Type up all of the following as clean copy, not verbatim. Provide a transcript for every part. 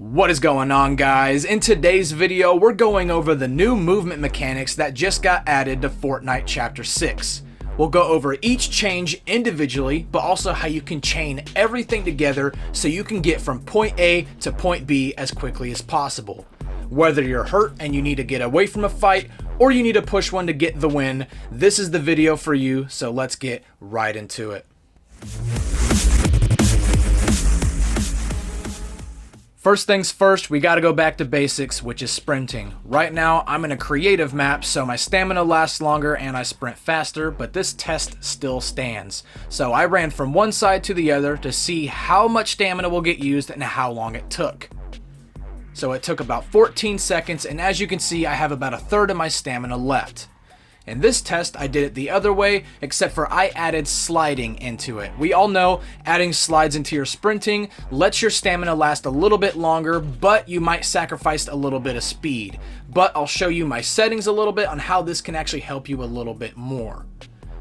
What is going on, guys? In today's video, we're going over the new movement mechanics that just got added to Fortnite Chapter 6. We'll go over each change individually, but also how you can chain everything together so you can get from point A to point B as quickly as possible. Whether you're hurt and you need to get away from a fight, or you need to push one to get the win, this is the video for you, so let's get right into it. First things first, we gotta go back to basics, which is sprinting. Right now, I'm in a creative map, so my stamina lasts longer and I sprint faster, but this test still stands. So I ran from one side to the other to see how much stamina will get used and how long it took. So it took about 14 seconds, and as you can see, I have about a third of my stamina left. In this test, I did it the other way, except for I added sliding into it. We all know adding slides into your sprinting lets your stamina last a little bit longer, but you might sacrifice a little bit of speed. But I'll show you my settings a little bit on how this can actually help you a little bit more.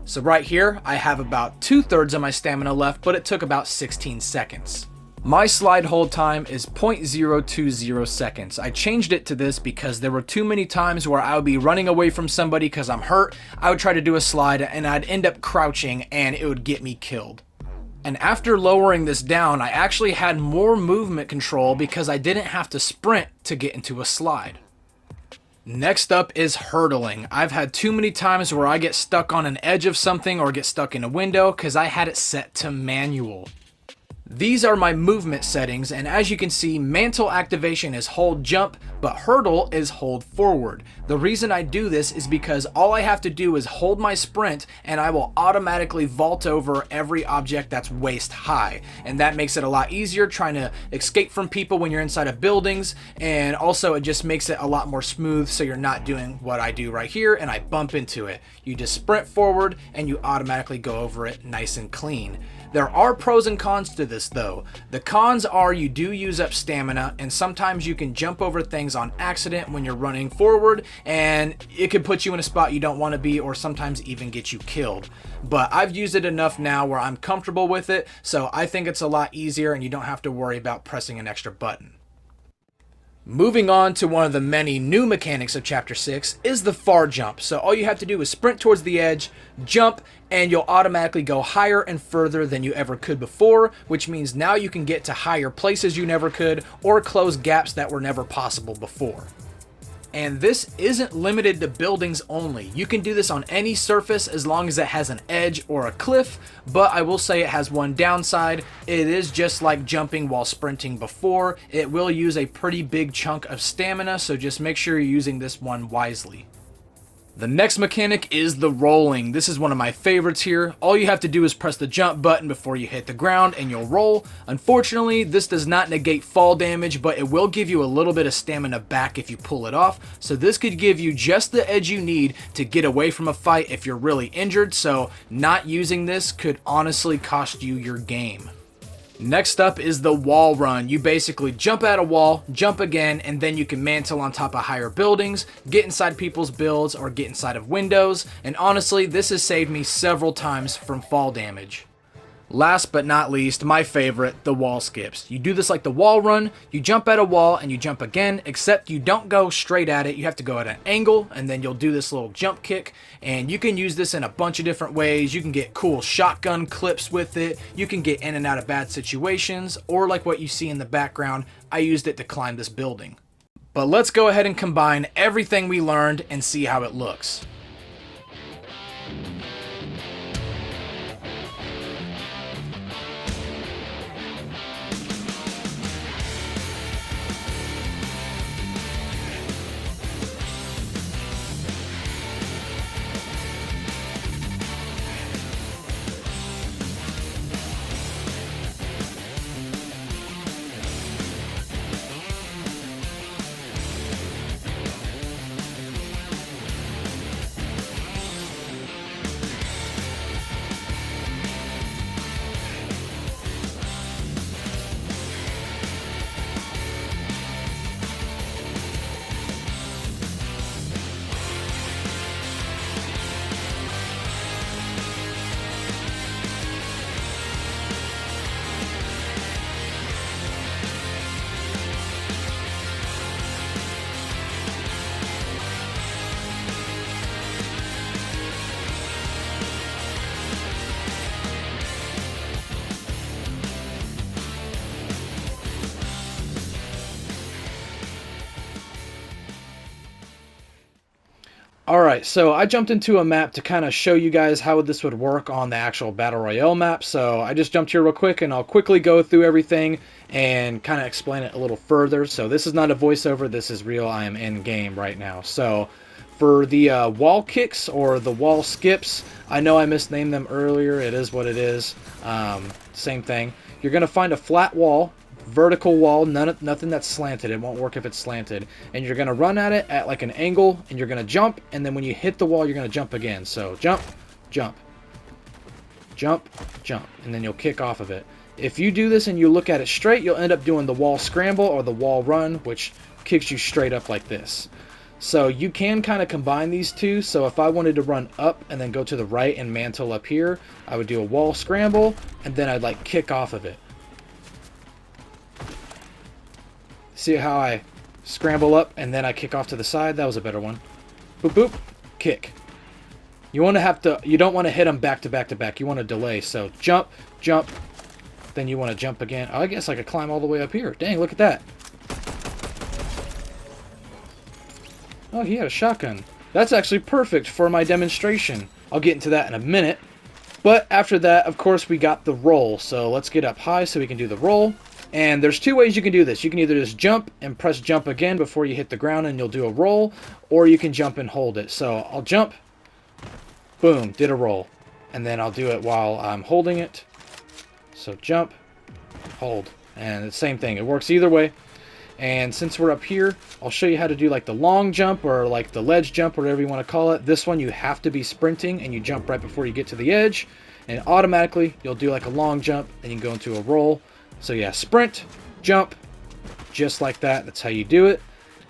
So right here, I have about 2/3 of my stamina left, but it took about 16 seconds. My slide hold time is 0.020 seconds. I changed it to this because there were too many times where I would be running away from somebody because I'm hurt. I would try to do a slide and I'd end up crouching and it would get me killed. And after lowering this down, I actually had more movement control because I didn't have to sprint to get into a slide. Next up is hurdling. I've had too many times where I get stuck on an edge of something or get stuck in a window because I had it set to manual. These are my movement settings, and as you can see, mantle activation is hold jump, but hurdle is hold forward. The reason I do this is because all I have to do is hold my sprint and I will automatically vault over every object that's waist high. And that makes it a lot easier trying to escape from people when you're inside of buildings, and also it just makes it a lot more smooth so you're not doing what I do right here and I bump into it. You just sprint forward and you automatically go over it nice and clean. There are pros and cons to this though. The cons are you do use up stamina, and sometimes you can jump over things on accident when you're running forward, and it could put you in a spot you don't want to be, or sometimes even get you killed. But I've used it enough now where I'm comfortable with it, so I think it's a lot easier and you don't have to worry about pressing an extra button. Moving on to one of the many new mechanics of Chapter 6 is the far jump. So all you have to do is sprint towards the edge, jump, and you'll automatically go higher and further than you ever could before, which means now you can get to higher places you never could or close gaps that were never possible before. And this isn't limited to buildings only. You can do this on any surface as long as it has an edge or a cliff, but I will say it has one downside. It is just like jumping while sprinting before. It will use a pretty big chunk of stamina, so just make sure you're using this one wisely. The next mechanic is the rolling. This is one of my favorites here. All you have to do is press the jump button before you hit the ground and you'll roll. Unfortunately, this does not negate fall damage, but it will give you a little bit of stamina back if you pull it off. So this could give you just the edge you need to get away from a fight if you're really injured. So not using this could honestly cost you your game. Next up is the wall run. You basically jump at a wall, jump again, and then you can mantle on top of higher buildings, get inside people's builds, or get inside of windows. And honestly, this has saved me several times from fall damage. Last but not least, my favorite, the wall skips. You do this like the wall run, you jump at a wall and you jump again, except you don't go straight at it. You have to go at an angle, and then you'll do this little jump kick. And you can use this in a bunch of different ways. You can get cool shotgun clips with it. You can get in and out of bad situations, or like what you see in the background, I used it to climb this building. But let's go ahead and combine everything we learned and see how it looks. Alright, so I jumped into a map to kind of show you guys how this would work on the actual Battle Royale map. So I just jumped here real quick and I'll quickly go through everything and kind of explain it a little further. So this is not a voiceover, this is real. I am in game right now. So for the wall kicks or the wall skips, I know I misnamed them earlier. It is what it is. Same thing. You're going to find a flat wall, vertical wall, nothing that's slanted. It won't work if it's slanted. And you're going to run at it at like an angle, and you're going to jump, and then when you hit the wall, you're going to jump again. So jump, jump, jump, jump, and then you'll kick off of it. If you do this and you look at it straight, you'll end up doing the wall scramble or the wall run, which kicks you straight up like this. So you can kind of combine these two. So if I wanted to run up and then go to the right and mantle up here, I would do a wall scramble, and then I'd like kick off of it. See how I scramble up and then I kick off to the side? That was a better one. Boop, boop, kick. You want to have to, you don't want to hit them back to back to back. You want to delay. So jump, jump, then you want to jump again. Oh, I guess I could climb all the way up here. Dang, look at that. Oh, he had a shotgun. That's actually perfect for my demonstration. I'll get into that in a minute. But after that, of course, we got the roll. So let's get up high so we can do the roll. And there's two ways you can do this. You can either just jump and press jump again before you hit the ground and you'll do a roll, or you can jump and hold it. So I'll jump, boom, did a roll. And then I'll do it while I'm holding it. So jump, hold, and it's the same thing. It works either way. And since we're up here, I'll show you how to do like the long jump or like the ledge jump, whatever you want to call it. This one you have to be sprinting and you jump right before you get to the edge, and automatically you'll do like a long jump and you can go into a roll. So yeah, sprint, jump, just like that. That's how you do it.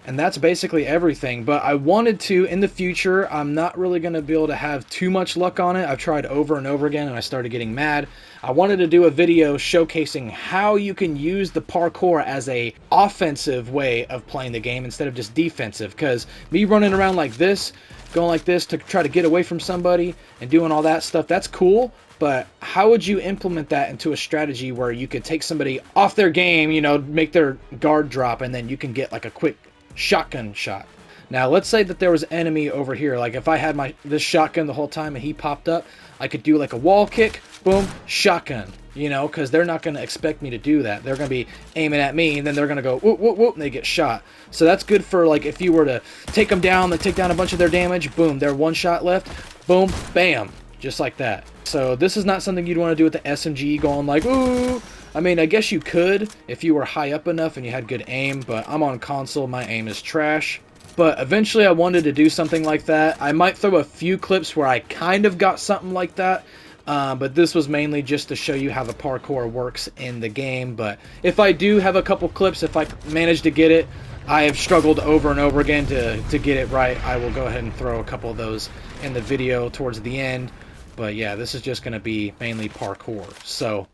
And that's basically everything. But I wanted to, in the future, I'm not really going to be able to have too much luck on it. I've tried over and over again and I started getting mad. I wanted to do a video showcasing how you can use the parkour as a offensive way of playing the game instead of just defensive. Because me running around like this, going like this to try to get away from somebody and doing all that stuff, that's cool. But how would you implement that into a strategy where you could take somebody off their game, you know, make their guard drop, and then you can get like a quick shotgun shot? Now, let's say that there was an enemy over here. Like if I had this shotgun the whole time and he popped up, I could do like a wall kick, boom, shotgun, you know, because they're not going to expect me to do that. They're going to be aiming at me, and then they're going to go whoop, whoop, whoop, and they get shot. So that's good for like if you were to take them down, then take down a bunch of their damage, boom, they're one shot left, boom, bam, just like that. So this is not something you'd want to do with the SMG going like, ooh. I mean, I guess you could if you were high up enough and you had good aim, but I'm on console, my aim is trash. But eventually I wanted to do something like that. I might throw a few clips where I kind of got something like that, but this was mainly just to show you how the parkour works in the game. But if I do have a couple clips, if I manage to get it, I have struggled over and over again to get it right. I will go ahead and throw a couple of those in the video towards the end. But yeah, this is just going to be mainly parkour. So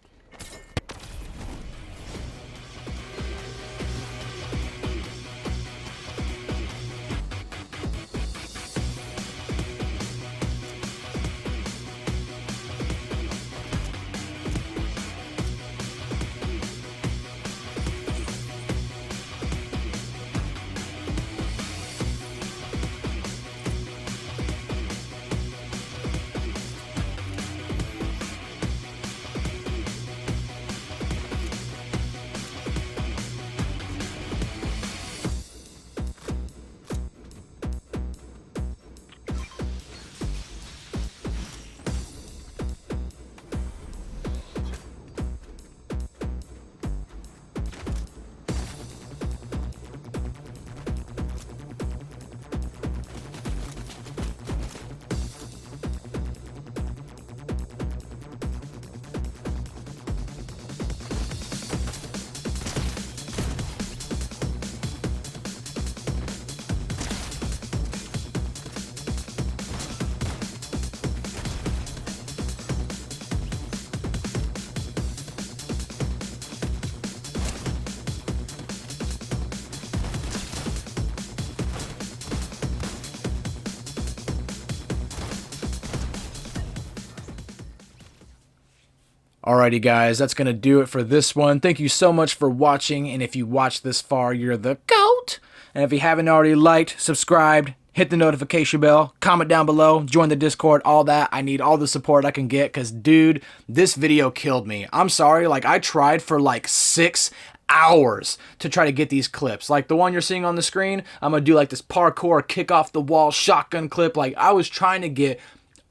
alrighty guys, that's going to do it for this one. Thank you so much for watching, and if you watched this far, you're the GOAT! And if you haven't already liked, subscribed, hit hit the notification bell, comment down below, join the Discord, all that. I need all the support I can get because, dude, this video killed me. I'm sorry, like, I tried for like 6 hours to try to get these clips. Like the one you're seeing on the screen, I'm gonna do like this parkour, kick off the wall, shotgun clip. Like, I was trying to get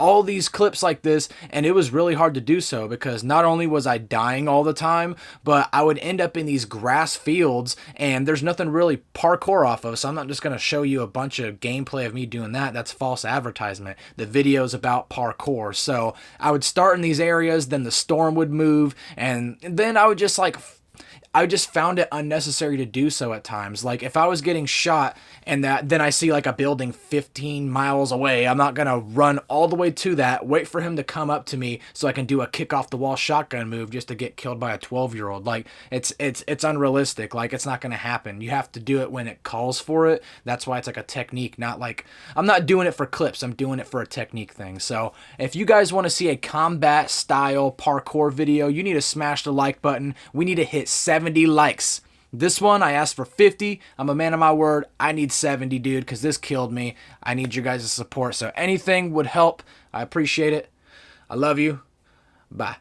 all these clips like this, and it was really hard to do so because not only was I dying all the time, but I would end up in these grass fields and there's nothing really parkour off of, so I'm not just going to show you a bunch of gameplay of me doing that. That's false advertisement. The video's about parkour. So I would start in these areas, then the storm would move, and then I would just like I just found it unnecessary to do so at times. Like if I was getting shot and then I see like a building 15 miles away, I'm not gonna run all the way to that, wait for him to come up to me so I can do a kick off the wall shotgun move just to get killed by a 12-year-old. Like it's unrealistic. Like it's not gonna happen. You have to do it when it calls for it. That's why it's like a technique, not like I'm not doing it for clips. I'm doing it for a technique thing. So if you guys want to see a combat style parkour video, you need to smash the like button. We need to hit 70 likes. This one I asked for 50. I'm a man of my word. I need 70, dude, because this killed me. I need your guys' support. So anything would help. I appreciate it. I love you. Bye.